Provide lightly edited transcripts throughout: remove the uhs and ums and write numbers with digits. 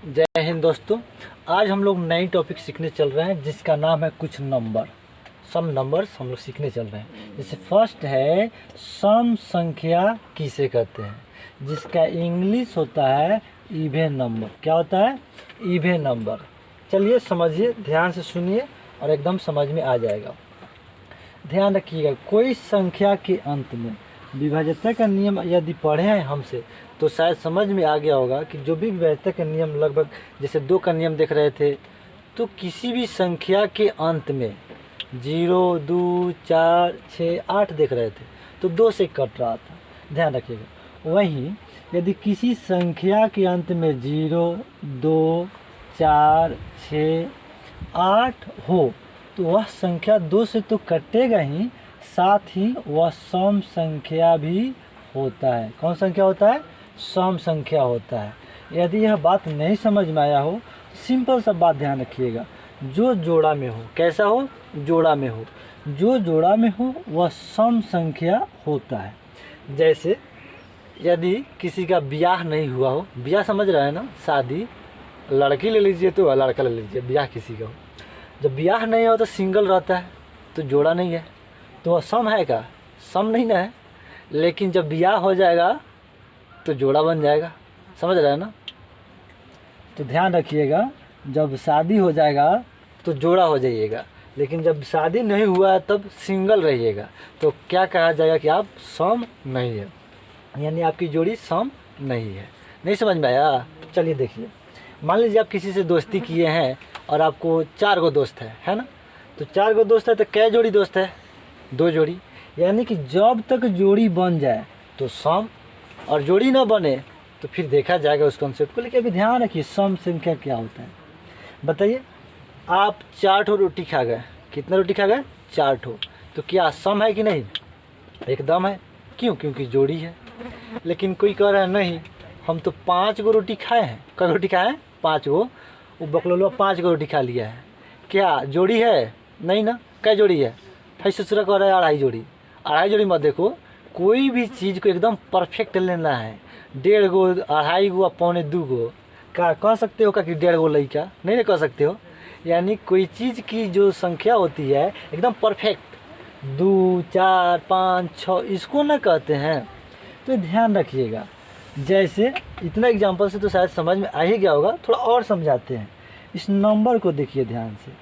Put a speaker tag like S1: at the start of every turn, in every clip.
S1: जय हिंद दोस्तों। आज हम लोग नई टॉपिक सीखने चल रहे हैं जिसका नाम है कुछ नंबर, सम नंबर्स हम लोग सीखने चल रहे हैं। जैसे फर्स्ट है सम संख्या किसे कहते हैं, जिसका इंग्लिश होता है इवन नंबर। क्या होता है? Even number. चलिए समझिए, ध्यान से सुनिए और एकदम समझ में आ जाएगा। ध्यान रखिएगा, कोई संख्या के अंत में विभाज्यता का नियम यदि पढ़े हैं हमसे तो शायद समझ में आ गया होगा कि जो भी विभाज्यता का नियम लगभग जैसे 2 का नियम देख रहे थे, तो किसी भी संख्या के अंत में 0, 2, 4, 6, 8 देख रहे थे तो 2 से कट रहा था। ध्यान रखिएगा। वहीं यदि किसी संख्या के अंत में 0, 2, 4, 6, 8 हो तो वह संख्या 2 से तो कटेगा ही, साथ ही वह सम संख्या भी होता है। कौन संख्या होता है? सम संख्या होता है। यदि यह बात नहीं समझ में आया हो, सिंपल सा बात ध्यान रखिएगा, जो जोड़ा में हो, कैसा हो? जोड़ा में हो। जो जोड़ा में हो वह सम संख्या होता है। जैसे यदि किसी का ब्याह नहीं हुआ हो, ब्याह समझ रहे हैं ना, शादी, लड़की ले लीजिए तो लड़का ले लीजिए, ब्याह किसी का हो, जब ब्याह नहीं हो तो सिंगल रहता है तो जोड़ा नहीं है, तो वह सम है क्या? सम नहीं ना है। लेकिन जब ब्याह हो जाएगा तो जोड़ा बन जाएगा। समझ रहे हैं ना? तो ध्यान रखिएगा, जब शादी हो जाएगा तो जोड़ा हो जाइएगा, लेकिन जब शादी नहीं हुआ है तब सिंगल रहिएगा तो क्या कहा जाएगा कि आप सम नहीं है, यानी आपकी जोड़ी सम नहीं है। नहीं समझ में आया? चलिए देखिए, मान लीजिए आप किसी से दोस्ती किए हैं और आपको 4 गो दोस्त है ना? तो 4 गो दोस्त है तो कै जोड़ी दोस्त है? 2 जोड़ी। यानी कि जब तक जोड़ी बन जाए तो सम, और जोड़ी ना बने तो फिर देखा जाएगा उस कॉन्सेप्ट को। लेकिन अभी ध्यान रखिए, सम संख्या क्या होता है बताइए। आप 4 ठो रोटी खा गए। कितना रोटी खा गए? 4 ठो। तो क्या सम है कि नहीं? एकदम है। क्यों? क्योंकि जोड़ी है। लेकिन कोई कह रहा है नहीं, हम तो 5 गो रोटी खाए हैं। कै रोटी खाए हैं? 5 गो। वो बकलोलवा 5 गो रोटी खा लिया है, क्या जोड़ी है? नहीं ना। कै जोड़ी है? भाई ससुरा कह रहा है 2.5 जोड़ी। 2.5 जोड़ी मत देखो, कोई भी चीज़ को एकदम परफेक्ट लेना है। 1.5 गो, 2.5 गो, 1.25 गो का कह सकते हो? का कि 1.5 गो लड़का नहीं ना कह सकते हो। यानी कोई चीज़ की जो संख्या होती है एकदम परफेक्ट, 2, 4, 5, 6, इसको ना कहते हैं। तो ध्यान रखिएगा। जैसे इतना एग्जाम्पल से तो शायद समझ में आ ही गया होगा, थोड़ा और समझाते हैं। इस नंबर को देखिए ध्यान से,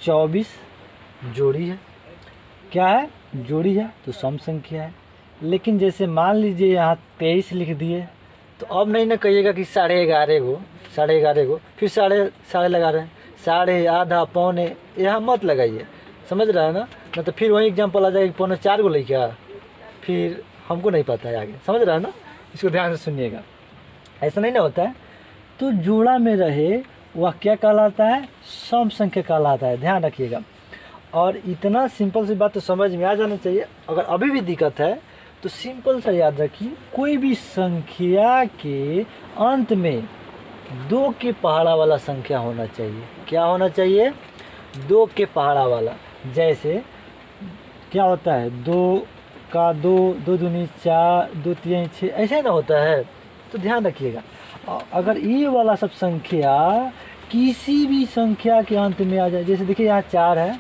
S1: 24 जोड़ी है। क्या है? जोड़ी है तो सम संख्या है। लेकिन जैसे मान लीजिए यहाँ 23 लिख दिए तो अब नहीं ना कहिएगा कि 11.5 गो, 11.5 गो, फिर साढ़े लगा रहे हैं, साढ़े, आधा, पौने, यहाँ मत लगाइए। समझ रहा है ना? नहीं तो फिर वही एग्जाम्पल आ जाएगा 4.25 गो लेके, फिर हमको नहीं पता है आगे। समझ रहा है ना? इसको ध्यान से सुनिएगा, ऐसा नहीं ना होता है। तो जोड़ा में रहे वह क्या कहलाता है? सम संख्या कहलाता है। ध्यान रखिएगा। और इतना सिंपल सी बात तो समझ में आ जाना चाहिए। अगर अभी भी दिक्कत है तो सिंपल सा याद रखिए, कोई भी संख्या के अंत में 2 के पहाड़ा वाला संख्या होना चाहिए। क्या होना चाहिए? 2 के पहाड़ा वाला। जैसे क्या होता है? 2 का 2, 2 दूनी 4, 2 तीन 6, ऐसे ना होता है। तो ध्यान रखिएगा, अगर ये वाला सब संख्या किसी भी संख्या के अंत में आ जाए, जैसे देखिए यहाँ 4 है,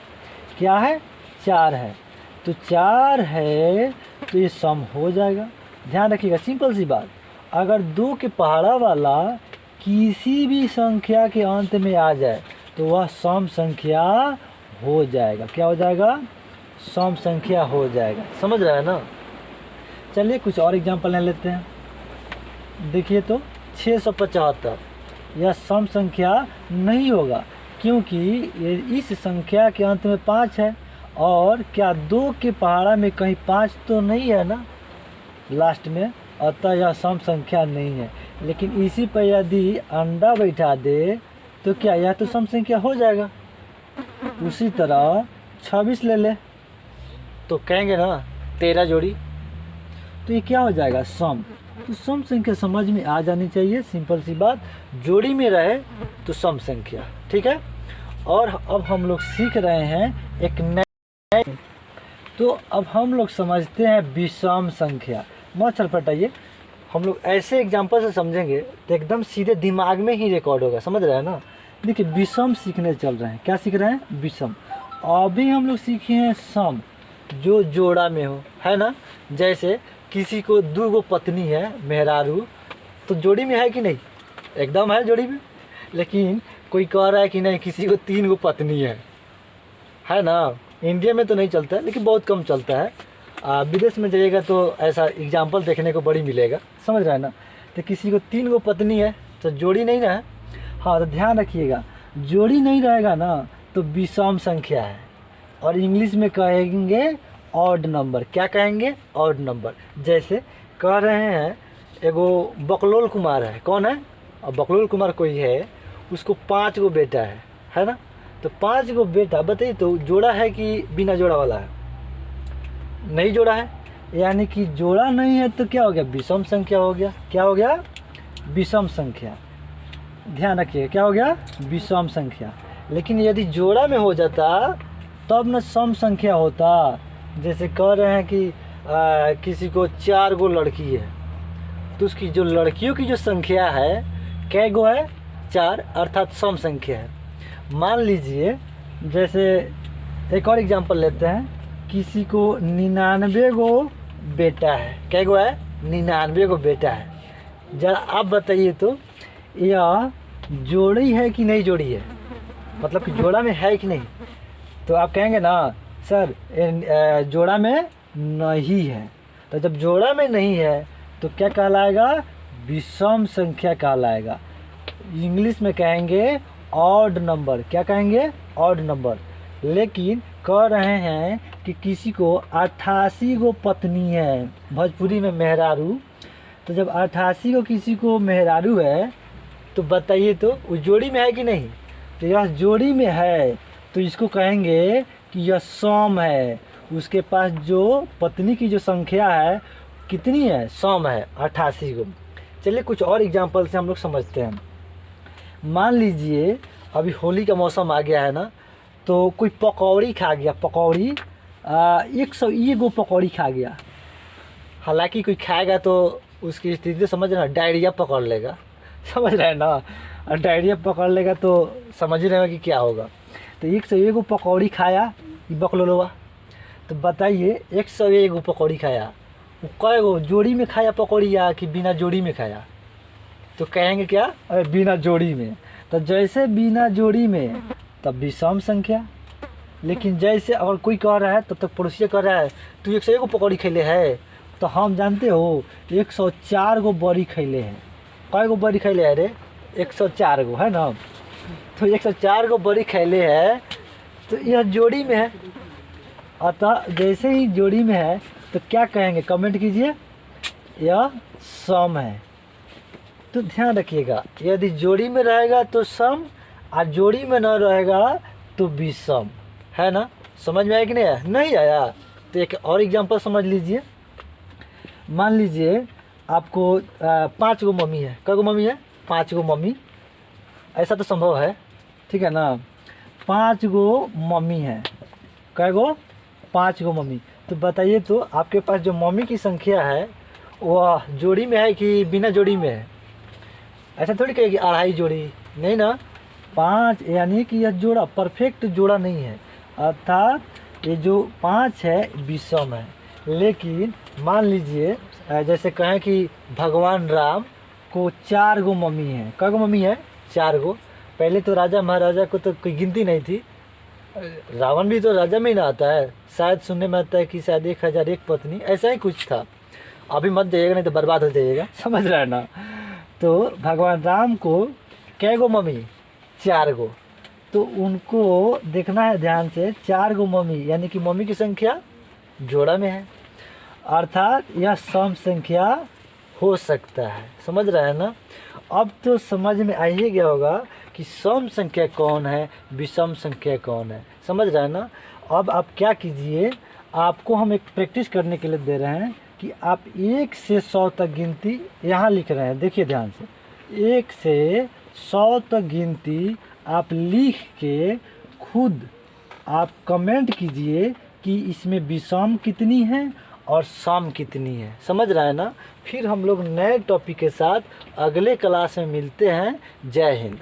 S1: क्या है? 4 है, तो 4 है तो ये सम हो जाएगा। ध्यान रखिएगा, सिंपल सी बात। अगर 2 के पहाड़ा वाला किसी भी संख्या के अंत में आ जाए तो वह सम संख्या हो जाएगा। क्या हो जाएगा? सम संख्या हो जाएगा। समझ रहे हैं ना? चलिए कुछ और एग्जांपल ले लेते हैं। देखिए तो 675, यह सम संख्या नहीं होगा क्योंकि ये इस संख्या के अंत में 5 है, और क्या 2 के पहाड़ा में कहीं 5 तो नहीं है ना लास्ट में, अतः यह सम संख्या नहीं है। लेकिन इसी पर यदि अंडा बैठा दे तो क्या यह तो सम संख्या हो जाएगा। उसी तरह 26 ले ले तो कहेंगे ना 13 जोड़ी, तो ये क्या हो जाएगा? सम। तो सम संख्या समझ में आ जानी चाहिए, सिंपल सी बात। जोड़ी में रहे तो सम संख्या, ठीक है। और अब हम लोग सीख रहे हैं एक नए, तो अब हम लोग समझते हैं विषम संख्या। मत छटपटाइए, हम लोग ऐसे एग्जाम्पल से समझेंगे तो एकदम सीधे दिमाग में ही रिकॉर्ड होगा, समझ रहे हैं ना। देखिए विषम सीखने चल रहे हैं, क्या सीख रहे हैं, विषम। अभी हम लोग सीखे हैं सम, जो जोड़ा में हो, है ना। जैसे किसी को 2 पत्नी है, मेहरारू, तो जोड़ी में है कि नहीं, एकदम है जोड़ी में। लेकिन कोई कह रहा है कि नहीं किसी को 3 पत्नी है ना। इंडिया में तो नहीं चलता है, लेकिन बहुत कम चलता है। विदेश में जाइएगा तो ऐसा एग्जाम्पल देखने को बड़ी मिलेगा, समझ रहे हैं ना। तो किसी को 3 पत्नी है तो जोड़ी नहीं ना है। हाँ, तो ध्यान रखिएगा, जोड़ी नहीं रहेगा ना तो विषम संख्या है। और इंग्लिश में कहेंगे ऑड नंबर। क्या कहेंगे, ऑड नंबर। जैसे कह रहे हैं एगो बकलोल कुमार है, कौन है, और बकलोल कुमार कोई है, उसको 5 बेटा है ना। तो 5 बेटा, बताइए तो जोड़ा है कि बिना जोड़ा वाला है, नहीं जोड़ा है, यानी कि जोड़ा नहीं है तो क्या हो गया, विषम संख्या हो गया। क्या हो गया, विषम संख्या। ध्यान रखिए, क्या हो गया, विषम संख्या। लेकिन यदि जोड़ा में हो जाता तब न सम संख्या होता। जैसे कह रहे हैं कि किसी को 4 लड़की है, तो उसकी जो लड़कियों की जो संख्या है, कै गो है, 4, अर्थात सम संख्या है। मान लीजिए, जैसे एक और एग्जांपल लेते हैं, किसी को 99 बेटा है, कै गो है, 99 बेटा है। जरा आप बताइए तो यह जोड़ी है कि नहीं जोड़ी है, मतलब कि जोड़ा में है कि नहीं। तो आप कहेंगे ना सर जोड़ा में नहीं है। तो जब जोड़ा में नहीं है तो क्या कहलाएगा, विषम संख्या कहलाएगा। इंग्लिश में कहेंगे ऑड नंबर। क्या कहेंगे, ऑड नंबर। लेकिन कह रहे हैं कि किसी को 88 पत्नी है, भोजपुरी में मेहरारू। तो जब 88 किसी को मेहरारू है तो बताइए तो वो जोड़ी में है कि नहीं। तो यह जोड़ी में है तो इसको कहेंगे कि यह सम है। उसके पास जो पत्नी की जो संख्या है कितनी है, सम है, 88 चलिए कुछ और एग्जाम्पल से हम लोग समझते हैं। मान लीजिए अभी होली का मौसम आ गया है ना, तो कोई पकौड़ी खा गया, पकौड़ी 101 पकौड़ी खा गया। हालांकि कोई खाएगा तो उसकी स्थिति समझ रहे ना, डायरिया पकड़ लेगा, समझ रहे हैं ना। और डायरिया पकड़ लेगा तो समझ रहे हैं कि क्या होगा। तो 101 पकौड़ी खाया ये बकलोलवा। तो बताइए 101 पकौड़ी खाया, वो कै गो जोड़ी में खाया पकौड़ी या कि बिना जोड़ी में खाया। तो कहेंगे क्या, अरे बिना जोड़ी में। तो जैसे बिना जोड़ी में तब विषम संख्या। लेकिन जैसे अगर कोई कह रहा है तब तक पड़ोसी कह रहा है तू 101 पकौड़ी खैले है, तो हम जानते हो 104 बड़ी खैले हैं। कै गो बड़ी खैले है रे, 104 है ना। तो 104 बड़ी खैले है तो यह जोड़ी में है। अतः जैसे ही जोड़ी में है तो क्या कहेंगे, कमेंट कीजिए, यह सम है। तो ध्यान रखिएगा, यदि जोड़ी में रहेगा तो सम, और जोड़ी में न रहेगा तो विषम, है ना। समझ में आया कि नहीं आया, नहीं आया तो एक और एग्जांपल समझ लीजिए। मान लीजिए आपको 5 मम्मी है, कै गो मम्मी है, 5 मम्मी, ऐसा तो संभव है, ठीक है ना। 5 मम्मी है, कै गो, 5 मम्मी। तो बताइए तो आपके पास जो मम्मी की संख्या है वह जोड़ी में है कि बिना जोड़ी में है। ऐसा थोड़ी कहेगी 2.5 जोड़ी, नहीं ना। 5 यानी कि यह जोड़ा परफेक्ट जोड़ा नहीं है, अर्थात ये जो 5 है विषम है। लेकिन मान लीजिए जैसे कहें कि भगवान राम को 4 मम्मी है, कै गो मम्मी है, 4 पहले तो राजा महाराजा को तो कोई गिनती नहीं थी। रावण भी तो राजा में ही ना आता है, शायद सुनने में आता है कि शायद 1001 पत्नी, ऐसा ही कुछ था। अभी मत जाइएगा नहीं तो बर्बाद हो जाइएगा, समझ रहे हैं ना। तो भगवान राम को कै गो मम्मी, 4 तो उनको देखना है ध्यान से, 4 मम्मी यानी कि मम्मी की संख्या जोड़ा में है, अर्थात यह सम संख्या हो सकता है, समझ रहे हैं ना। अब तो समझ में आ ही गया होगा कि सम संख्या कौन है, विषम संख्या कौन है, समझ रहे हैं ना। अब आप क्या कीजिए, आपको हम एक प्रैक्टिस करने के लिए दे रहे हैं कि आप 1 से 100 तक गिनती यहाँ लिख रहे हैं, देखिए ध्यान से। 1 से 100 तक गिनती आप लिख के खुद आप कमेंट कीजिए कि इसमें विषम कितनी है और सम कितनी है। समझ रहा है ना। फिर हम लोग नए टॉपिक के साथ अगले क्लास में मिलते हैं। जय हिंद।